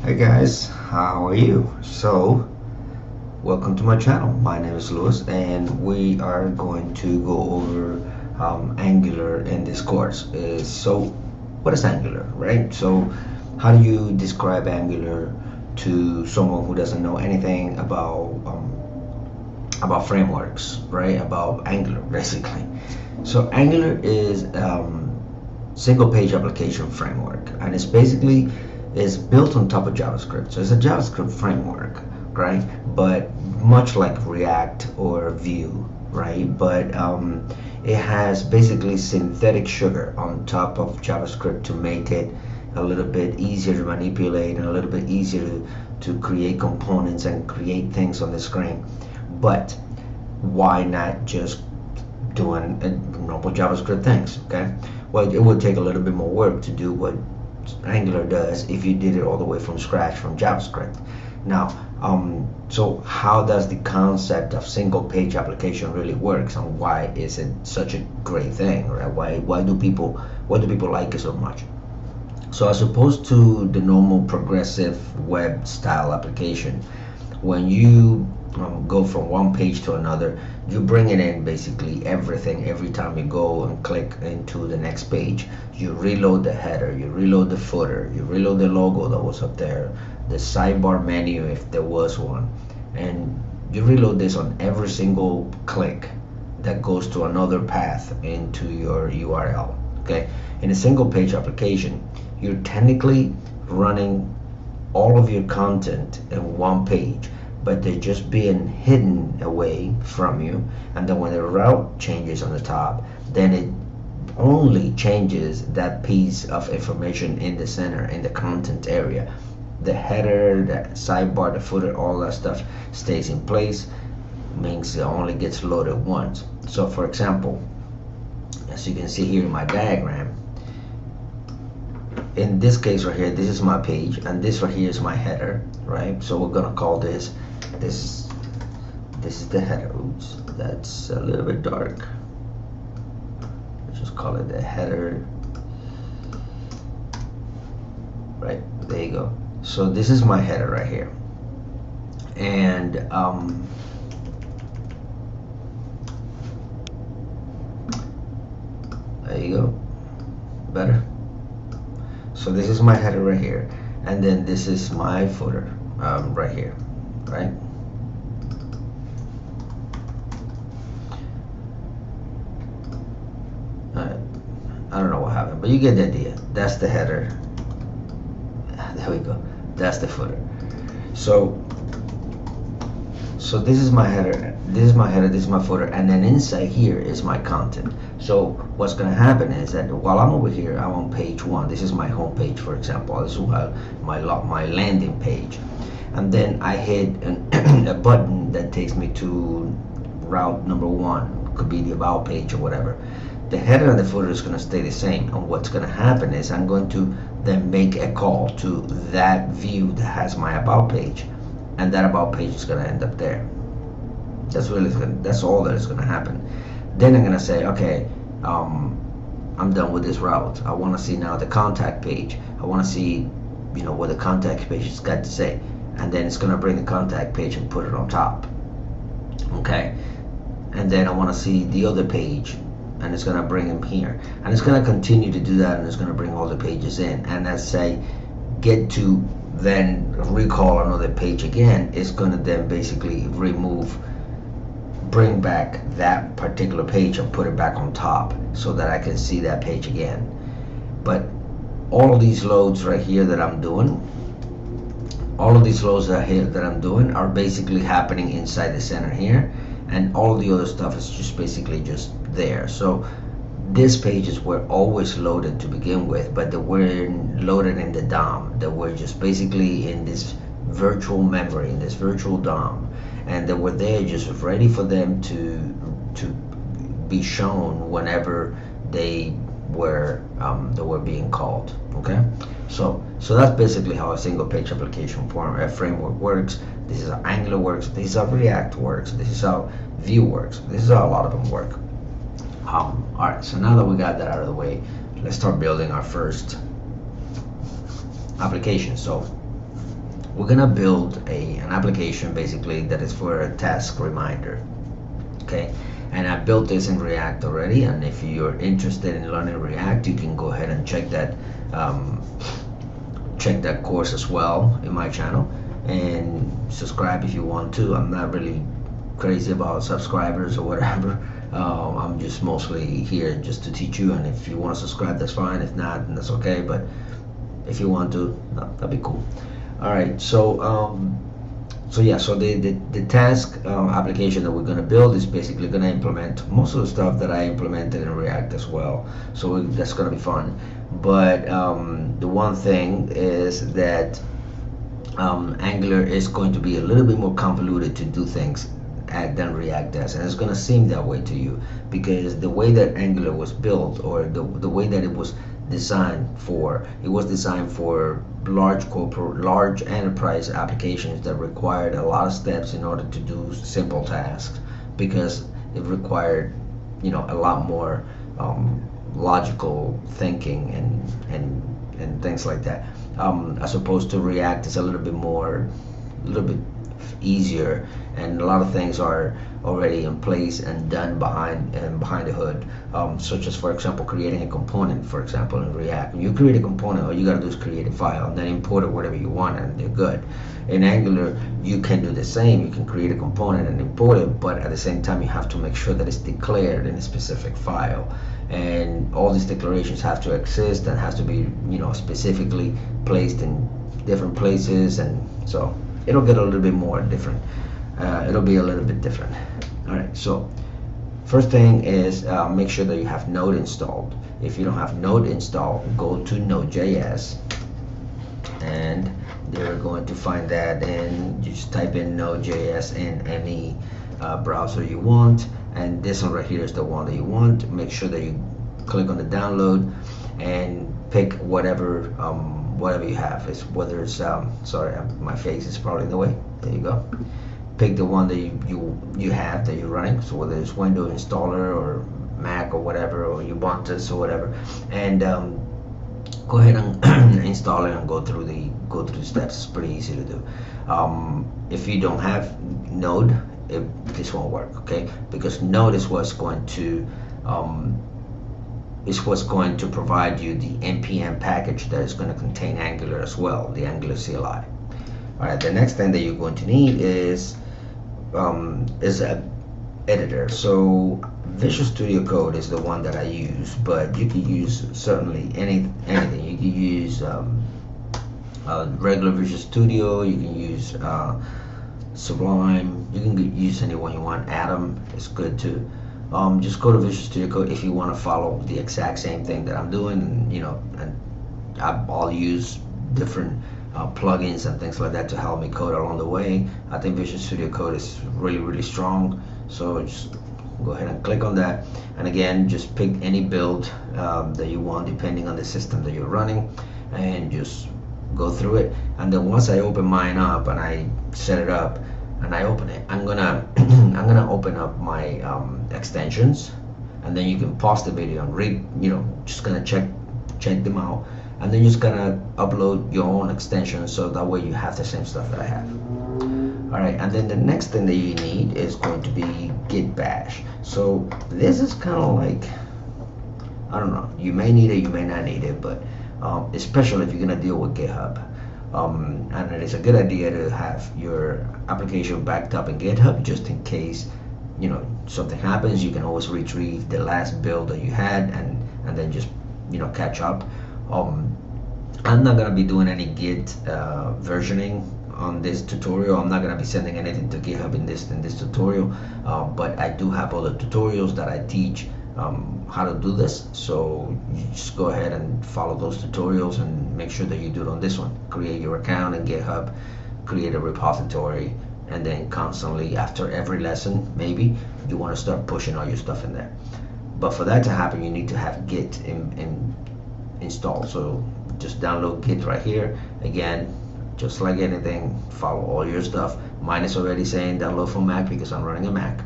Hey guys, how are you? Welcome to my channel. My name is Louis, and we are going to go over Angular in this course. What is Angular, right? So, how do you describe Angular to someone who doesn't know anything about frameworks, right? About Angular, basically. So, Angular is single-page application framework, and it's basically is built on top of JavaScript. So it's a JavaScript framework, right? But much like React or Vue, right? But it has basically synthetic sugar on top of JavaScript to make it a little bit easier to manipulate and a little bit easier to create components and create things on the screen. But why not just doing normal JavaScript things, okay? Well, it would take a little bit more work to do what Angular does if you did it all the way from scratch from JavaScript. Now, so how does the concept of single page application really works, and why is it such a great thing, right? Why do people like it so much? So as opposed to the normal progressive web style application, when you go from one page to another, you bring it in basically everything every time you go and click into the next page. You reload the header, you reload the footer, you reload the logo that was up there, the sidebar menu if there was one, and you reload this on every single click that goes to another path into your URL. Okay, in a single page application, you're technically running all of your content in one page, but they're just being hidden away from you. And then when the route changes on the top, then it only changes that piece of information in the center, in the content area. The header, the sidebar, the footer, all that stuff stays in place, means it only gets loaded once. So for example, as you can see here in my diagram, in this case right here, this is my page, and this right here is my header, right? So we're gonna call this is the header. Oops, that's a little bit dark. Let's just call it the header. Right, there you go. So this is my header right here, and there you go. Better. So this is my header right here, and then this is my footer right here, right? I don't know what happened, but you get the idea. That's the header. There we go. That's the footer. So this is my header, this is my header, this is my footer, and then inside here is my content. So what's going to happen is that while I'm over here, I'm on page 1. This is my home page, for example. This is my landing page, and then I hit a button that takes me to route number 1. Could be the about page or whatever. The header and the footer is going to stay the same, and what's going to happen is I'm going to then make a call to that view that has my about page, and that about page is going to end up there. That's all that is going to happen. Then I'm going to say, okay, I'm done with this route. I want to see now the contact page. I want to see, what the contact page has got to say, and then it's going to bring the contact page and put it on top. Okay, and then I want to see the other page, and it's going to bring them here, and it's going to continue to do that, and it's going to bring all the pages in, and as say get to then recall another page again, it's going to then basically bring back that particular page and put it back on top so that I can see that page again. But all of these loads right here that I'm doing, are basically happening inside the center here, and all the other stuff is just basically just there. So this page is were always loaded to begin with, but they weren't loaded in the DOM. They were just basically in this virtual memory, in this virtual DOM, and they were there just ready for them to be shown whenever they were being called. Okay, so that's basically how a single page application framework works. This is how Angular works. This is how React works. This is how Vue works. This is how a lot of them work. Alright, so now that we got that out of the way, let's start building our first application. So we're gonna build an application basically that is for a task reminder. Okay, and I built this in React already, and if you're interested in learning React, you can go ahead and check that course as well in my channel, and subscribe if you want to. I'm not really crazy about subscribers or whatever. I'm just mostly here just to teach you, and if you want to subscribe, that's fine. If not, then that's okay, but if you want to, that'd be cool. All right, so yeah, so the task application that we're going to build is basically going to implement most of the stuff that I implemented in React as well. So that's going to be fun. But the one thing is that Angular is going to be a little bit more convoluted to do things than React does, and it's going to seem that way to you because the way that Angular was built, or the way that it was designed for, large enterprise applications that required a lot of steps in order to do simple tasks, because it required, a lot more logical thinking and things like that, as opposed to React is a little bit easier, and a lot of things are already in place and done behind the hood, such as, for example, creating a component. For example, in React, when you create a component, all you gotta do is create a file and then import it whatever you want, and they're good. In Angular, you can do the same. You can create a component and import it, but at the same time, you have to make sure that it's declared in a specific file, and all these declarations have to exist and has to be, specifically placed in different places, and so it'll get a little bit more different. It'll be a little bit different. All right, so first thing is make sure that you have Node installed. If you don't have Node installed, go to Node.js, and you're going to find that, and you just type in Node.js in any browser you want, and this one right here is the one that you want. Make sure that you click on the download and pick whatever you have. Whether it's sorry, my face is probably in the way. There you go. Pick the one that you have that you're running. So whether it's Windows installer or Mac or whatever, or Ubuntu or whatever, and go ahead and install it and go through the steps. It's pretty easy to do. If you don't have Node, this won't work, okay? Because Node is what's going to provide you the npm package that is going to contain Angular as well, the Angular CLI. All right, the next thing that you're going to need is an editor. So Visual Studio Code is the one that I use, but you can use certainly anything. You can use regular Visual Studio. You can use Sublime. You can use any one you want. Atom is good too. Just go to Visual Studio Code if you want to follow the exact same thing that I'm doing, and I'll use different plugins and things like that to help me code along the way. I think Visual Studio Code is really, really strong, so just go ahead and click on that, and again, just pick any build that you want depending on the system that you're running, and just go through it. And then once I open mine up and I set it up and I open it, I'm gonna open up my extensions, and then you can pause the video and read, just gonna check them out, and then you're just gonna upload your own extensions, so that way you have the same stuff that I have. All right, and then the next thing that you need is going to be Git Bash. So this is kind of like, I don't know, you may need it, you may not need it, but especially if you're gonna deal with GitHub. And it is a good idea to have your application backed up in GitHub, just in case something happens. You can always retrieve the last build that you had, and then just catch up. I'm not gonna be doing any Git versioning on this tutorial. I'm not gonna be sending anything to GitHub in this tutorial, but I do have other tutorials that I teach how to do this, so you just go ahead and follow those tutorials and make sure that you do it on this one. Create your account in GitHub, create a repository, and then constantly after every lesson, maybe you want to start pushing all your stuff in there. But for that to happen, you need to have Git installed. So just download Git right here. Again, just like anything, follow all your stuff. Mine is already saying download for Mac because I'm running a Mac,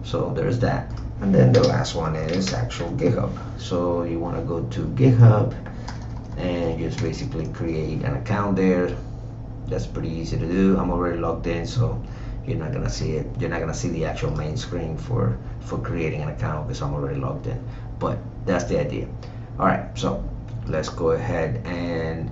so there's that. And then the last one is actual GitHub. So you want to go to GitHub and just basically create an account there, That's pretty easy to do. I'm already logged in, so you're not gonna see it. You're not gonna see the actual main screen for creating an account because I'm already logged in. But that's the idea. All right, so let's go ahead and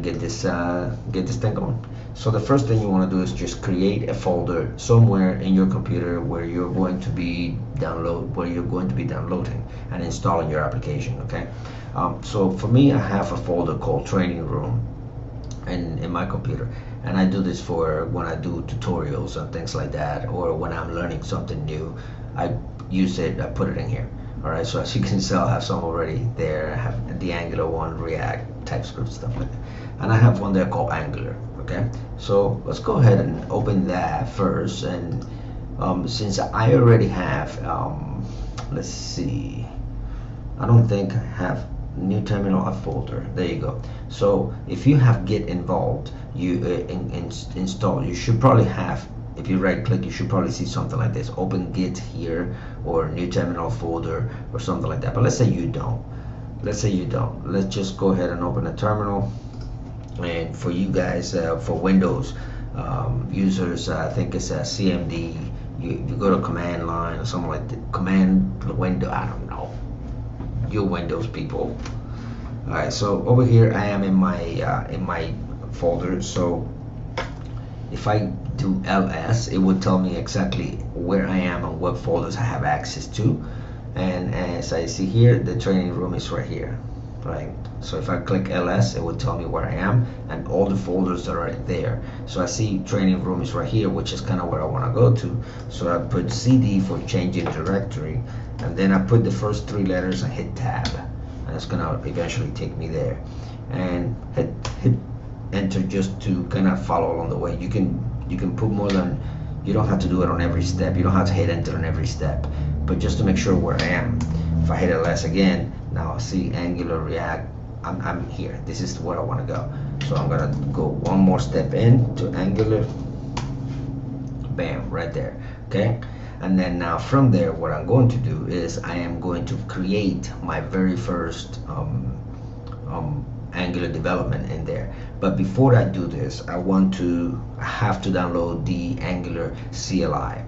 get this thing going. So the first thing you want to do is just create a folder somewhere in your computer where you're going to be downloading and installing your application. Okay. So for me, I have a folder called Training Room in my computer, and I do this for when I do tutorials and things like that, or when I'm learning something new. I use it. I put it in here. All right. So as you can tell, I have some already there. I have the Angular one, React, TypeScript, stuff like that, and I have one there called Angular. Okay, so let's go ahead and open that first. And since I already have, let's see, I don't think I have new terminal a folder. There you go. So if you have Git involved, you install, you should probably have, if you right click, you should probably see something like this, open Git here, or new terminal folder, or something like that. But let's say you don't. Let's just go ahead and open a terminal. And for you guys, for Windows users, I think it's a CMD. You go to command line or something like that. Command window, I don't know. You Windows people. All right, so over here I am in my folder. So if I do ls, it would tell me exactly where I am and what folders I have access to. And as I see here, the training room is right here, right? So if I click ls, it will tell me where I am and all the folders that are there. So I see training room is right here, which is kind of where I want to go to. So I put cd for changing directory, and then I put the first 3 letters and hit tab, and it's gonna eventually take me there. And hit enter just to kind of follow along the way. You can put more than, you don't have to do it on every step. You don't have to hit enter on every step, but just to make sure where I am. If I hit ls again, now I see Angular, React. I'm here. This is where I want to go. So I'm gonna go one more step in to Angular. Bam, right there. Okay. And then now from there, what I'm going to do is I am going to create my very first Angular development in there. But before I do this, I have to download the Angular CLI.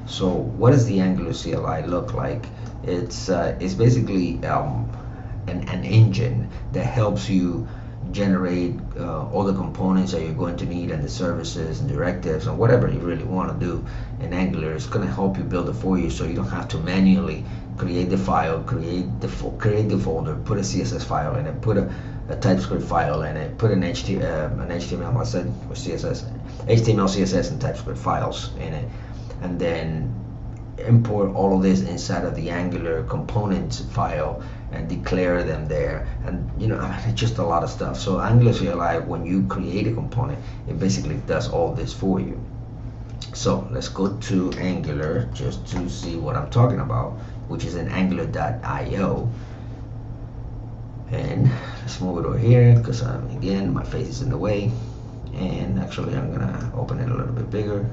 So what does the Angular CLI look like? It's basically an engine that helps you generate all the components that you're going to need, and the services and directives and whatever you really want to do in Angular. It's going to help you build it for you, so you don't have to manually create the file, create the folder, put a CSS file in it, put a TypeScript file in it, put an HTML, I said, or CSS, HTML, CSS, and TypeScript files in it, and then import all of this inside of the Angular components file and declare them there. And it's just a lot of stuff. So Angular CLI, when you create a component, it basically does all this for you. So let's go to Angular just to see what I'm talking about, which is in angular.io. And let's move it over here because again, my face is in the way. And actually I'm gonna open it a little bit bigger.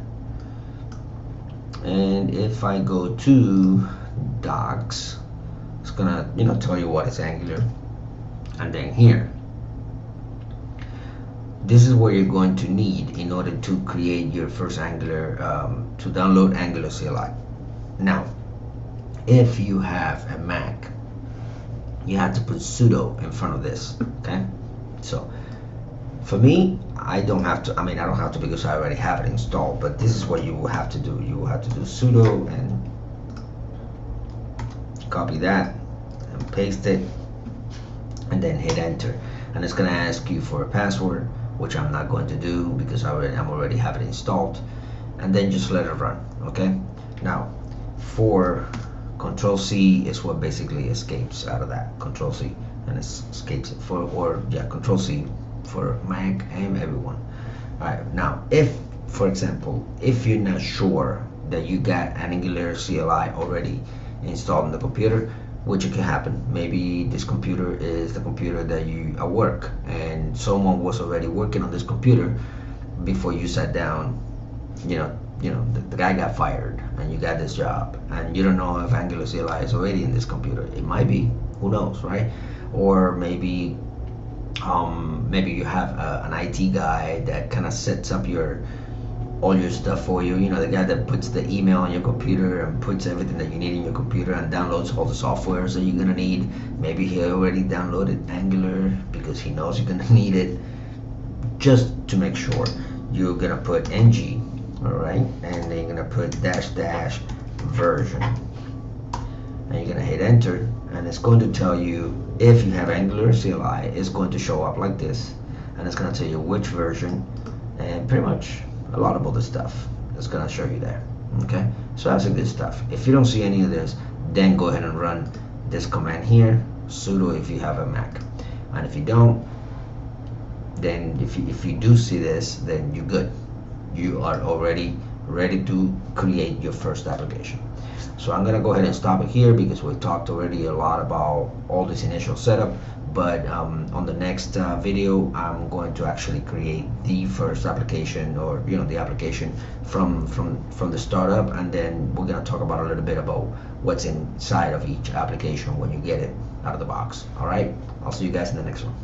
And if I go to docs, it's gonna tell you what is Angular. And then here, this is what you're going to need in order to create your first Angular, to download Angular CLI. Now, if you have a Mac, you have to put sudo in front of this. Okay, so for me, I don't have to, I don't have to because I already have it installed, but this is what you will have to do. You will have to do sudo and copy that and paste it, and then hit enter. And it's going to ask you for a password, which I'm not going to do because I'm already have it installed. And then just let it run. Okay, now for Control C is what basically escapes out of that. Control C, and it escapes it Control C for Mac and everyone. Alright, now if, for example, if you're not sure that you got an Angular CLI already installed on the computer, which can happen, maybe this computer is the computer that you at work, and someone was already working on this computer before you sat down. The guy got fired and you got this job, and you don't know if Angular CLI is already in this computer. It might be, who knows, right? Or maybe maybe you have an IT guy that kind of sets up all your stuff for you. You know, the guy that puts the email on your computer and puts everything that you need in your computer and downloads all the softwares that you're gonna need. Maybe he already downloaded Angular because he knows you're gonna need it. Just to make sure, you're gonna put ng, all right, and then you're gonna put -- version, and you're gonna hit enter, and it's going to tell you if you have Angular CLI. It's going to show up like this, and it's gonna tell you which version and pretty much a lot of other stuff. It's gonna show you there. Okay, so that's a good stuff. If you don't see any of this, then go ahead and run this command here, sudo, if you have a Mac, and if you don't, then if you do see this, then you're good. You are already ready to create your first application. So I'm gonna go ahead and stop it here because we talked already a lot about all this initial setup. But on the next video, I'm going to actually create the first application, or the application from the startup, and then we're gonna talk about a little bit about what's inside of each application when you get it out of the box. All right, I'll see you guys in the next one.